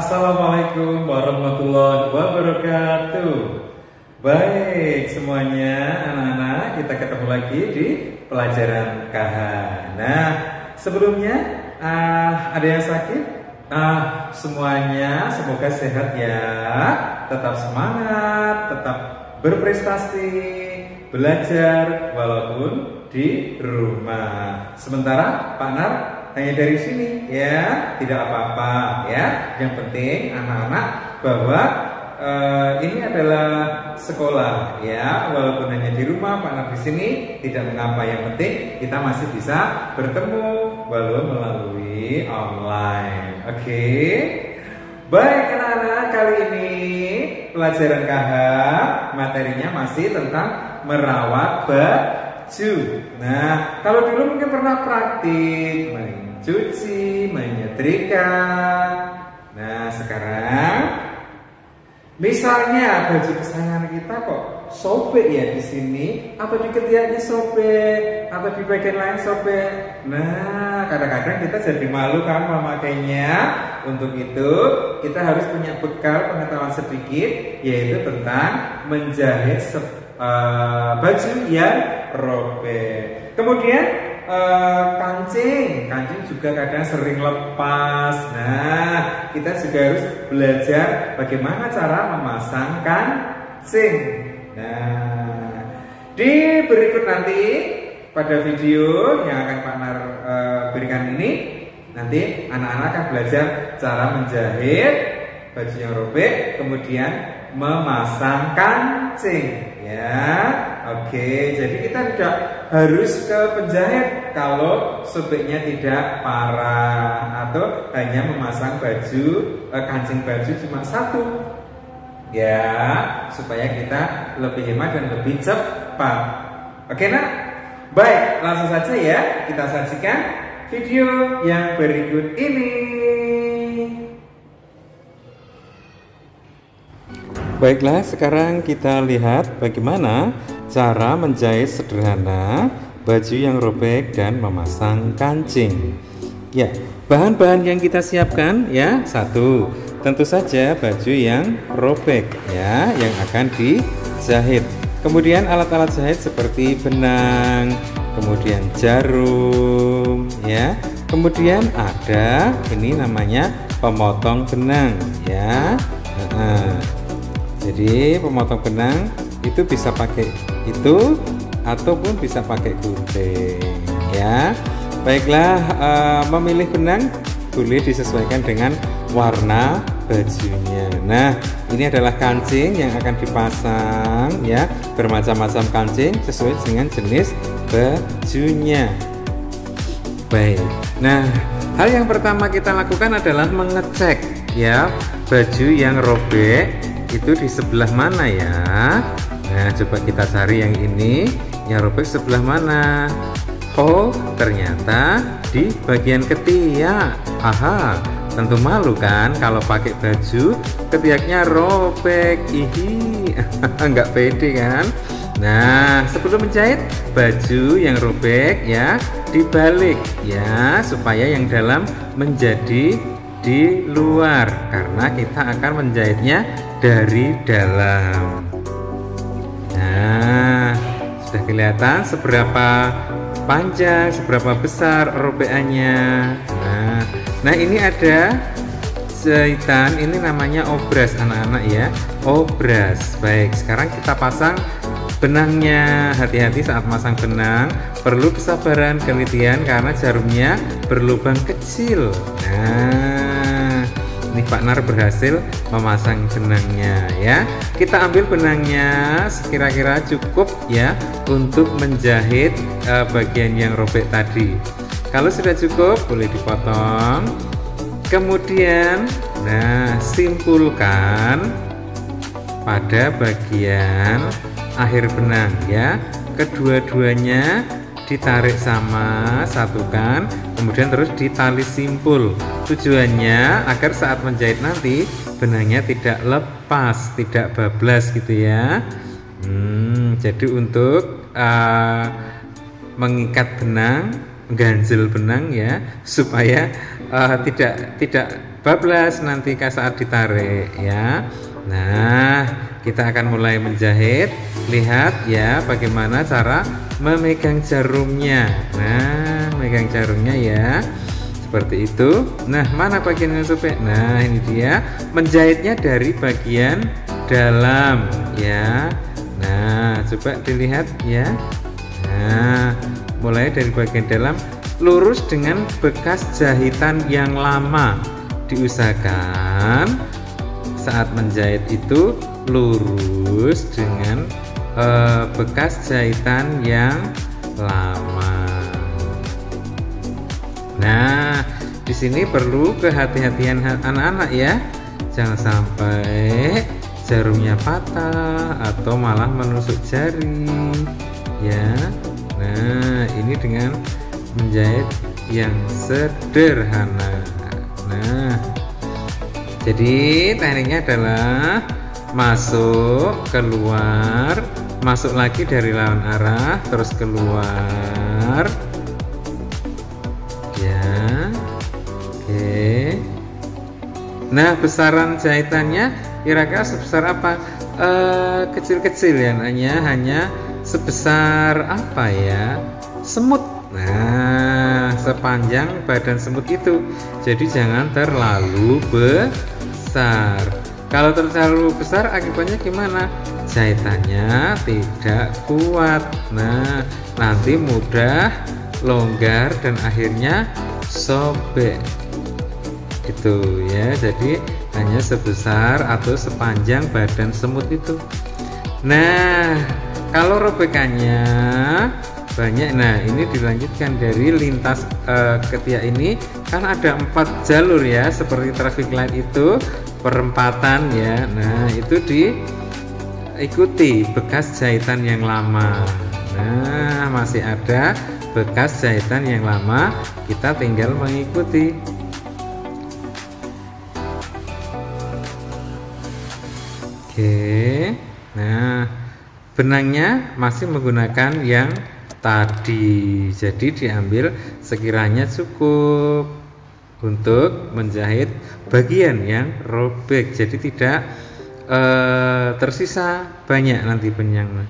Assalamualaikum warahmatullahi wabarakatuh. Baik semuanya anak-anak, kita ketemu lagi di pelajaran KH. Nah, sebelumnya ada yang sakit? Semuanya semoga sehat ya. Tetap semangat, tetap berprestasi, belajar walaupun di rumah. Sementara Pak Nar hanya dari sini ya, tidak apa-apa ya. Yang penting anak-anak bahwa ini adalah sekolah ya, walaupun hanya di rumah Pak Nar di sini tidak mengapa. Yang penting kita masih bisa bertemu walau melalui online. Oke. Baik anak-anak, kali ini pelajaran KH materinya masih tentang merawat baju. Nah, kalau dulu mungkin pernah praktik mencuci, menyetrika. Nah, sekarang misalnya baju kesayangan kita kok sobek ya di sini, atau di ketiaknya sobek, atau di bagian lain sobek. Nah, kadang-kadang kita jadi malu kan memakainya. Untuk itu kita harus punya bekal pengetahuan sedikit, yaitu tentang menjahit baju yang robek. Kemudian kancing juga kadang sering lepas. Nah, kita juga harus belajar bagaimana cara memasang kancing. Nah, di berikut nanti pada video yang akan Pak Nar berikan ini, nanti anak-anak akan belajar cara menjahit baju yang robek, kemudian memasang kancing ya. Oke, jadi kita tidak harus ke penjahit kalau sobeknya tidak parah, atau hanya memasang baju kancing baju cuma satu ya, supaya kita lebih hemat dan lebih cepat. Oke nak? Baik, langsung saja ya kita saksikan video yang berikut ini. Baiklah, sekarang kita lihat bagaimana cara menjahit sederhana baju yang robek dan memasang kancing. Ya, bahan-bahan yang kita siapkan ya, satu, tentu saja baju yang robek ya, yang akan dijahit. Kemudian alat-alat jahit seperti benang, kemudian jarum ya. Kemudian ada ini namanya pemotong benang ya. Jadi pemotong benang itu bisa pakai itu ataupun bisa pakai gunting ya. Baiklah, memilih benang boleh disesuaikan dengan warna bajunya. Nah, ini adalah kancing yang akan dipasang ya, bermacam-macam kancing sesuai dengan jenis bajunya. Baik. Nah, hal yang pertama kita lakukan adalah mengecek ya, baju yang robek itu di sebelah mana ya. Nah, coba kita cari yang ini, yang robek sebelah mana. Oh, ternyata di bagian ketiak. Aha, tentu malu kan kalau pakai baju ketiaknya robek. Ihi, nggak pede kan. Nah, sebelum menjahit baju yang robek ya, dibalik ya, supaya yang dalam menjadi di luar, karena kita akan menjahitnya dari dalam. Nah, sudah kelihatan seberapa panjang, seberapa besar robekannya. Nah, ini ada jahitan, ini namanya obras anak-anak ya, obras. Baik, sekarang kita pasang benangnya. Hati-hati saat masang benang, perlu kesabaran, telitian karena jarumnya berlubang kecil. Nah, ini Pak Nar berhasil memasang benangnya ya. Kita ambil benangnya sekira-kira cukup ya untuk menjahit bagian yang robek tadi. Kalau sudah cukup boleh dipotong. Kemudian simpulkan pada bagian akhir benang ya. Kedua-duanya ditarik sama, satukan, kemudian terus ditali simpul. Tujuannya agar saat menjahit nanti benangnya tidak lepas, tidak bablas gitu ya. Jadi untuk mengikat benang, ganjel benang ya, supaya tidak bablas nanti saat ditarik ya. Nah, kita akan mulai menjahit. Lihat ya bagaimana cara memegang jarumnya. Nah, memegang jarumnya ya. Seperti itu. Nah, mana bagian yang sobek? Nah, ini dia. Menjahitnya dari bagian dalam ya. Nah, coba dilihat ya. Nah, mulai dari bagian dalam lurus dengan bekas jahitan yang lama. Diusahakan saat menjahit itu lurus dengan bekas jahitan yang lama. Nah, di sini perlu kehati-hatian anak-anak ya. Jangan sampai jarumnya patah atau malah menusuk jari ya. Nah, ini dengan menjahit yang sederhana. Nah, jadi tekniknya adalah masuk, keluar, masuk lagi dari lawan arah, terus keluar ya. Oke. Nah, besaran jahitannya kira-kira sebesar apa? Kecil-kecil ya, hanya sebesar apa ya? Semut. Nah, sepanjang badan semut itu. Jadi jangan terlalu besar. Kalau terlalu besar akibatnya gimana? Jahitannya tidak kuat. Nah, nanti mudah longgar dan akhirnya sobek. Gitu ya. Jadi hanya sebesar atau sepanjang badan semut itu. Nah, kalau robekannya banyak. Nah, ini dilanjutkan dari lintas ketiak ini kan ada 4 jalur ya, seperti traffic light itu perempatan ya. Nah, itu diikuti bekas jahitan yang lama. Nah, masih ada bekas jahitan yang lama, kita tinggal mengikuti. Oke. Nah, benangnya masih menggunakan yang tadi, jadi diambil sekiranya cukup untuk menjahit bagian yang robek, jadi tidak tersisa banyak nanti benangnya.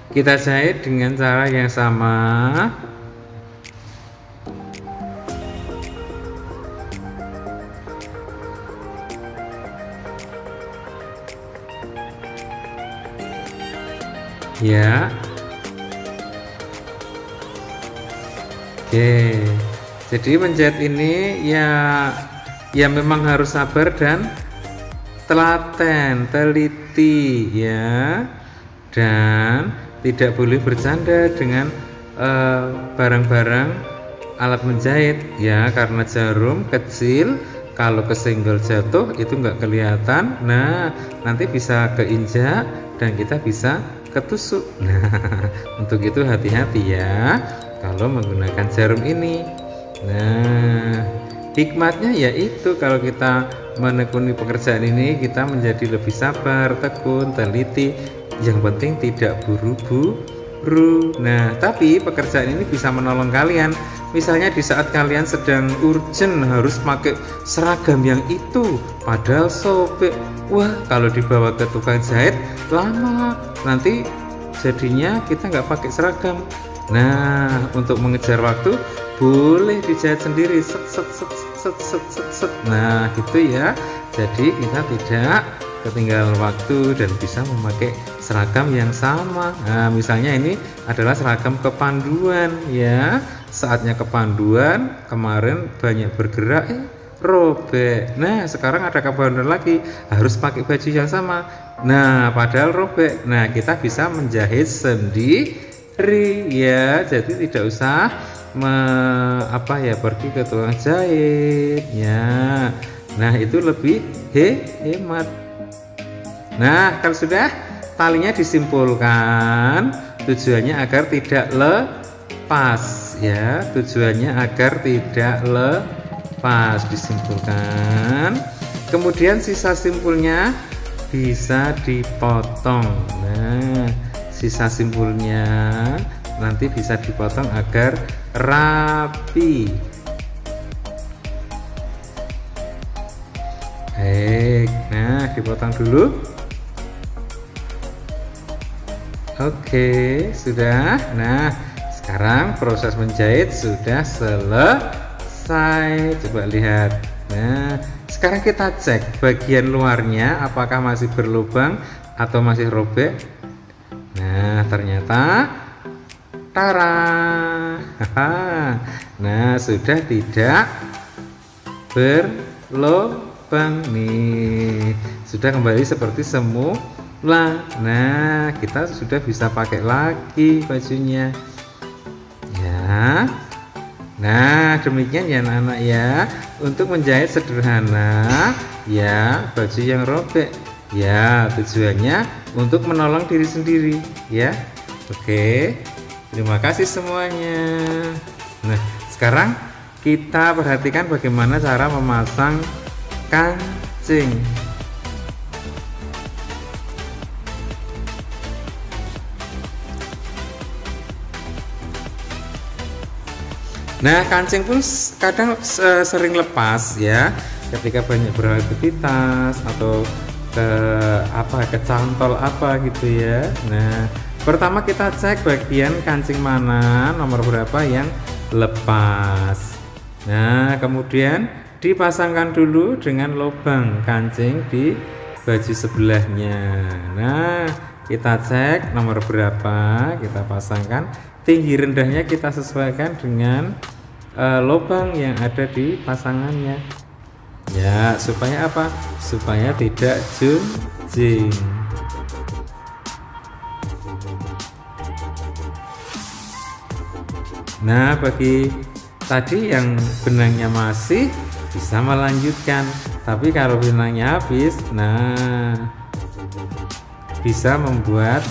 Kita jahit dengan cara yang sama. Ya. Oke. Jadi menjahit ini ya memang harus sabar dan telaten, teliti ya. Dan tidak boleh bercanda dengan barang-barang alat menjahit ya, karena jarum kecil kalau kesenggol jatuh itu nggak kelihatan. Nah, nanti bisa keinjak dan kita bisa ketusuk. Nah, untuk itu hati-hati ya kalau menggunakan jarum ini. Nah, hikmatnya yaitu kalau kita menekuni pekerjaan ini kita menjadi lebih sabar, tekun, teliti. Yang penting tidak buru-buru. Nah, tapi pekerjaan ini bisa menolong kalian. Misalnya di saat kalian sedang urgent harus pakai seragam yang itu, padahal sobek. Wah, kalau dibawa ke tukang jahit lama, nanti jadinya kita nggak pakai seragam. Nah, untuk mengejar waktu boleh dijahit sendiri, set set set set set set set. Nah, gitu ya. Jadi kita tidak ketinggalan waktu dan bisa memakai seragam yang sama. Nah, misalnya ini adalah seragam kepanduan ya. Saatnya kepanduan, kemarin banyak bergerak robek. Nah, sekarang ada kepanduan lagi, harus pakai baju yang sama. Nah, padahal robek. Nah, kita bisa menjahit sendiri ya. Jadi tidak usah pergi ke tukang jahit ya. Nah, itu lebih hemat. Nah, kalau sudah talinya disimpulkan, tujuannya agar tidak lepas ya, tujuannya agar tidak lepas, disimpulkan. Kemudian sisa simpulnya bisa dipotong. Nah, sisa simpulnya nanti bisa dipotong agar rapi. Nah, dipotong dulu. Oke, sudah. Nah, sekarang proses menjahit sudah selesai. Coba lihat. Nah, sekarang kita cek bagian luarnya apakah masih berlubang atau masih robek. Nah, ternyata tara. Nah, sudah tidak berlubang nih. Sudah kembali seperti semula. Nah, kita sudah bisa pakai lagi bajunya. Ya. Nah, demikian ya anak-anak ya, untuk menjahit sederhana ya baju yang robek ya, tujuannya untuk menolong diri sendiri ya. Oke, terima kasih semuanya. Nah, sekarang kita perhatikan bagaimana cara memasang kancing. Nah, kancing pun kadang sering lepas ya, ketika banyak beraktivitas atau kecantol apa gitu ya. Nah, pertama kita cek bagian kancing mana, nomor berapa yang lepas. Nah, kemudian dipasangkan dulu dengan lubang kancing di baju sebelahnya. Nah, kita cek nomor berapa, kita pasangkan. Tinggi rendahnya kita sesuaikan dengan lubang yang ada di pasangannya ya, supaya apa? Supaya tidak junjing. Nah, bagi tadi yang benangnya masih bisa melanjutkan, tapi kalau benangnya habis, nah bisa membuat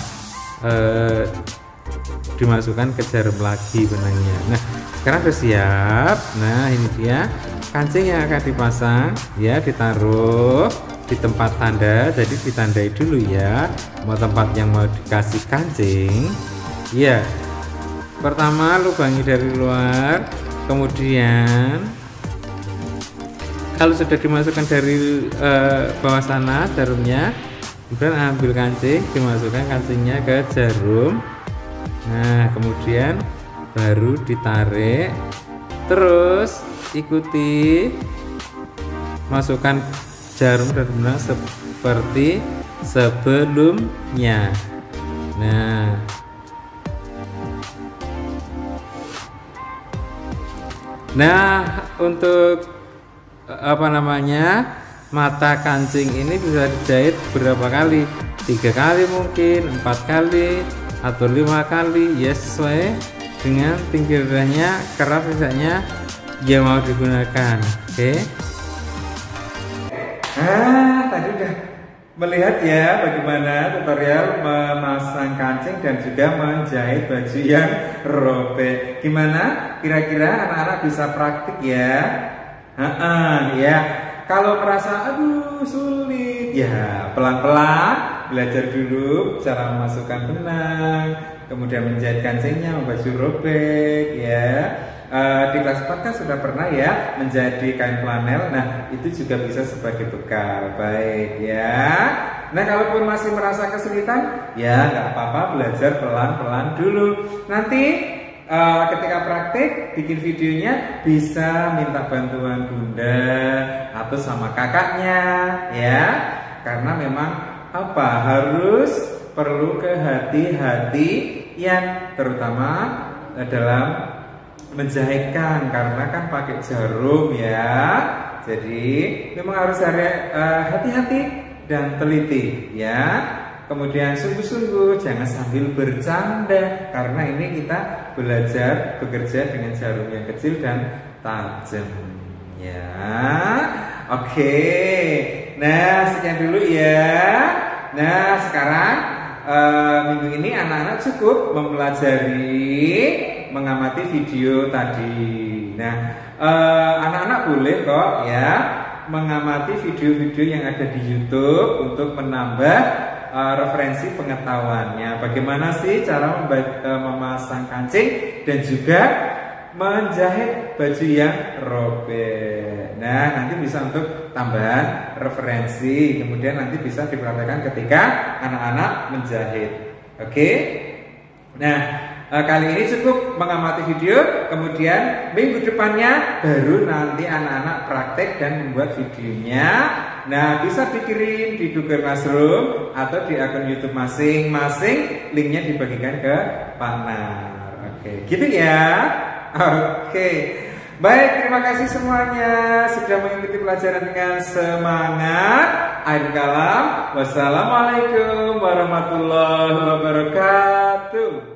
dimasukkan ke jarum lagi benangnya. Nah, sekarang sudah siap. Nah, ini dia kancing yang akan dipasang ya, ditaruh di tempat tanda. Jadi ditandai dulu ya, mau tempat yang mau dikasih kancing ya. Pertama lubangi dari luar, kemudian kalau sudah dimasukkan dari bawah sana jarumnya, kemudian ambil kancing, dimasukkan kancingnya ke jarum. Nah, kemudian baru ditarik, terus ikuti, masukkan jarum dan benang seperti sebelumnya. Nah, untuk mata kancing ini bisa dijahit berapa kali? 3 kali mungkin, 4 kali atau 5 kali ya, sesuai dengan tinggi rendahnya, kerap misalnya yang mau digunakan. Oke. Tadi udah melihat ya bagaimana tutorial memasang kancing dan juga menjahit baju yang robek. Gimana? Kira-kira anak-anak bisa praktik ya? Ya. Kalau merasa aduh sulit ya, pelan-pelan belajar dulu cara memasukkan benang, kemudian menjahit kancingnya, baju robek ya. Di kelas 4 kan sudah pernah ya menjadi kain flanel. Nah, itu juga bisa sebagai bekal. Baik ya. Nah, kalaupun masih merasa kesulitan ya nggak apa-apa, belajar pelan-pelan dulu. Nanti ketika praktik bikin videonya bisa minta bantuan bunda atau sama kakaknya ya, karena memang harus perlu kehati-hatian terutama dalam menjahitkan, karena kan pakai jarum ya, jadi memang harus hati-hati dan teliti ya. Kemudian sungguh-sungguh, jangan sambil bercanda, karena ini kita belajar bekerja dengan jarum yang kecil dan tajam ya. Oke. Nah, sekian dulu ya. Nah, sekarang minggu ini anak-anak cukup mempelajari, mengamati video tadi. Nah, anak-anak boleh kok ya mengamati video-video yang ada di YouTube untuk menambah referensi pengetahuannya. Bagaimana sih cara memasang kancing dan juga menjahit baju yang robek. Nah, nanti bisa untuk tambahan referensi. Kemudian nanti bisa dipraktekkan ketika anak-anak menjahit. Oke? Nah, kali ini cukup mengamati video. Kemudian minggu depannya baru nanti anak-anak praktek dan membuat videonya. Nah, bisa dikirim di Google Classroom atau di akun YouTube masing-masing. Linknya dibagikan ke Pak Nar. Oke, gitu ya. Oke, baik, terima kasih semuanya sudah mengikuti pelajaran dengan semangat. Akhir kalam, wassalamualaikum warahmatullahi wabarakatuh.